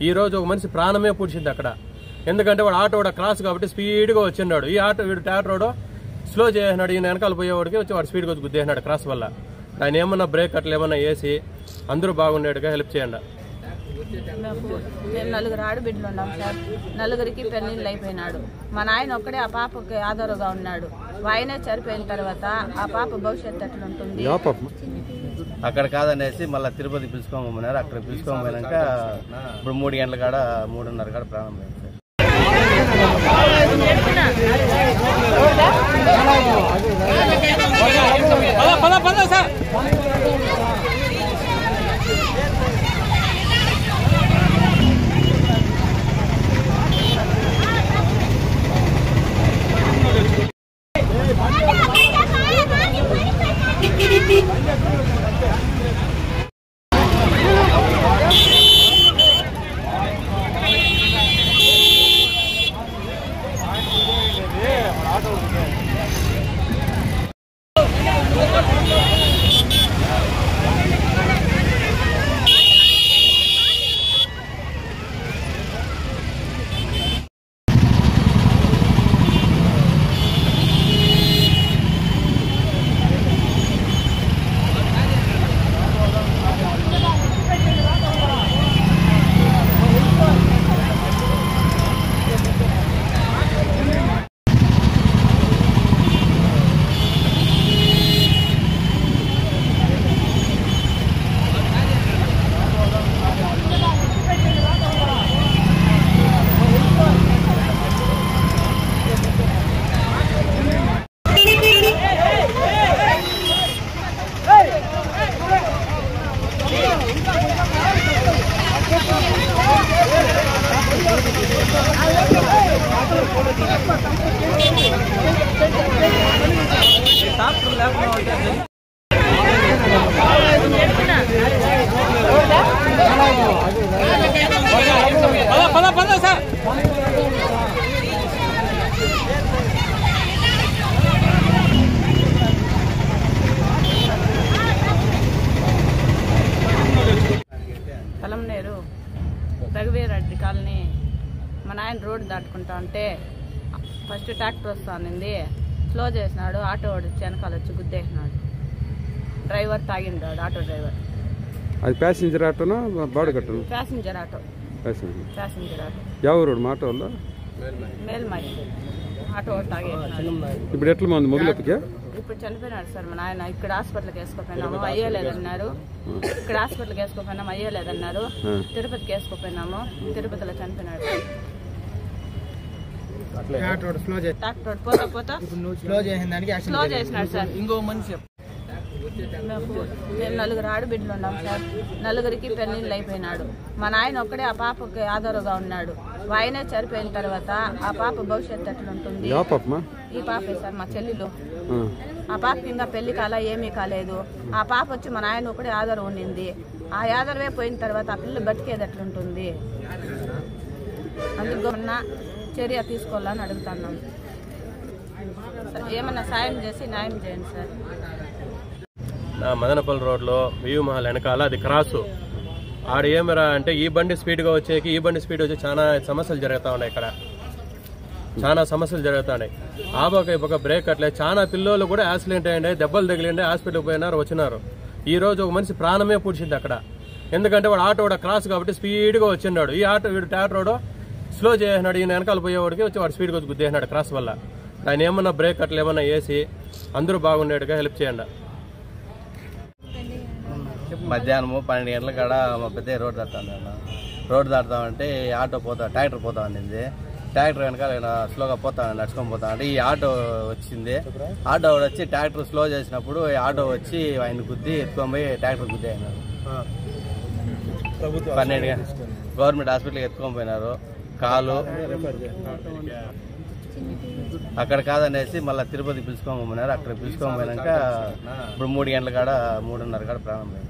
ఈ రోజు ఒక మనిషి ప్రాణమే పూడ్చింది అక్కడ. ఎందుకంటే వాడు ఆటో కూడా క్రాస్ కాబట్టి స్పీడ్గా వచ్చిన్నాడు. ఈ ఆటో వీడు ట్రాక్టర్ స్లో చేసినాడు. ఈయన వెనకాల పోయేవాడికి వచ్చి వాడు స్పీడ్గా వచ్చి గుద్దేసినాడు క్రాస్ వల్ల. ఆయన ఏమన్నా బ్రేక్ అట్లా ఏమన్నా వేసి అందరూ బాగుండేట్టుగా హెల్ప్ చేయండి. మేము 4 ఆడబిడ్డలు ఉన్నాం సార్. 4కి పెళ్లిళ్ళు అయిపోయినాడు. మా నాయన ఒక్కడే ఆ పాపకి ఆధారుగా ఉన్నాడు. ఆయనే చనిపోయిన తర్వాత ఆ పాప భవిష్యత్తు ఎట్లుంటుంది? అక్కడ కాదనేసి మళ్ళీ తిరుపతి పిలుచుకోమన్నారు. అక్కడ పిలుచుకోమన్నాక ఇప్పుడు 3 గంటల కాడ 3:30 కాడ ప్రాణం లేదు సార్. పలంనేరు రఘువీరెడ్డి కాలనీ మా నాయన రోడ్డు దాటుకుంటా ఉంటే ఫస్ట్ ట్రాక్టర్ వస్తానింది. స్లో చేసినాడు. ఆటో వాడు వెనకాల వచ్చి గుద్దేసినాడు. డ్రైవర్ తాగిండాడు. Auto driver. అది ప్యాసింజర్ ఆటోనా బాడుగట్టను? Passenger auto. Passenger auto. ఎవరు మాట వల్ల మేల్మాయి ఆటో తాగేసినాడు. ఇప్పుడు ఎట్లా మంది మొగులెత్తికే? ఇప్పుడు చనిపోయినాడు సార్ మా నాయన. ఇక్కడ హాస్పిటల్కి వేసుకోపోయినాము, అయ్యేలేదన్నారు. ఇక్కడ హాస్పిటల్కి వేసుకోపోయినాము, అయ్యేలేదన్నారు. తిరుపతికి వేసుకోపోయినాము, తిరుపతిలో చనిపోయినాడు. ట్రాక్టర్ పోతా పోతా స్లో చేసినాడు సార్. ఇంకో మనిషి. మేము 4 ఆడబిడ్డలు ఉన్నాం సార్. 4కి పెళ్లిళ్ళు అయిపోయినాడు. మా నాయన ఒక్కడే ఆ పాపకి ఆధారుగా ఉన్నాడు. ఆయనే చనిపోయిన తర్వాత ఆ పాప భవిష్యత్తు ఎట్లుంటుంది? ఈ పాపే సార్ మా చెల్లెలు. ఆ పాపకి ఇంకా పెళ్లి కాల ఏమీ కాలేదు. ఆ పాప వచ్చి మా నాయన ఒకటే ఆధారం ఉండింది. ఆ ఆధారమే పోయిన తర్వాత ఆ పిల్ల బతికేది ఎట్లుంటుంది? అందుకు చర్య తీసుకోవాలని అడుగుతున్నాం. ఏమన్నా సాయం చేసి న్యాయం చేయండి సార్. మదనపల్లి రోడ్లో వ్యూ మహల్ వెనకాల అది క్రాసు. ఆడ ఏమరా అంటే ఈ బండి స్పీడ్గా వచ్చేకి ఈ బండి స్పీడ్ వచ్చి చాలా సమస్యలు జరుగుతూ ఉన్నాయి. ఇక్కడ చాలా సమస్యలు జరుగుతూ ఉన్నాయి. ఆ పక్క బ్రేక్ అట్లే చాలా పిల్లలు కూడా యాక్సిడెంట్ అయ్యండి, దెబ్బలు తగిలిండి, హాస్పిటల్కి పోయినారు, వచ్చినారు. ఈ రోజు ఒక మనిషి ప్రాణమే పూడ్చింది అక్కడ. ఎందుకంటే వాడు ఆటో కూడా క్రాస్ కాబట్టి స్పీడ్గా వచ్చిన్నాడు. ఈ ఆటో వీడు ట్రాక్టర్ స్లో చేసినాడు. ఈయన వెనకాల పోయేవాడికి వచ్చి వాడు స్పీడ్గా వచ్చి గుద్దేసినాడు క్రాస్ వల్ల. ఆయన ఏమన్నా బ్రేక్ అట్లా ఏమన్నా వేసి అందరూ బాగుండేట్టుగా హెల్ప్ చేయండి. మధ్యాహ్నము 12 గంటల కాడ మా పెద్ద రోడ్డు దాటుతాను. రోడ్డు దాటుతామంటే ఆటో ట్రాక్టర్ పోతా ఉండింది. ట్రాక్టర్ వెనకాల స్లోగా నడుచుకొని పోతా అంటే ఈ ఆటో వచ్చింది. ఆటో వచ్చి ట్రాక్టర్ స్లో చేసినప్పుడు ఆటో వచ్చి ఆయన గుద్ది ఎత్తుకొని పోయి ట్రాక్టర్ గుద్ది అయినారు. 12 గవర్నమెంట్ హాస్పిటల్కి ఎత్తుకొని పోయినారు. కాలు అక్కడ కాదనేసి మళ్ళీ తిరుపతి పిలుచుకోమన్నారు. అక్కడ పిలుచుకోమన్నాక ఇప్పుడు 3 గంటల కాడ 3:30 కాడ ప్రాణం లేదు.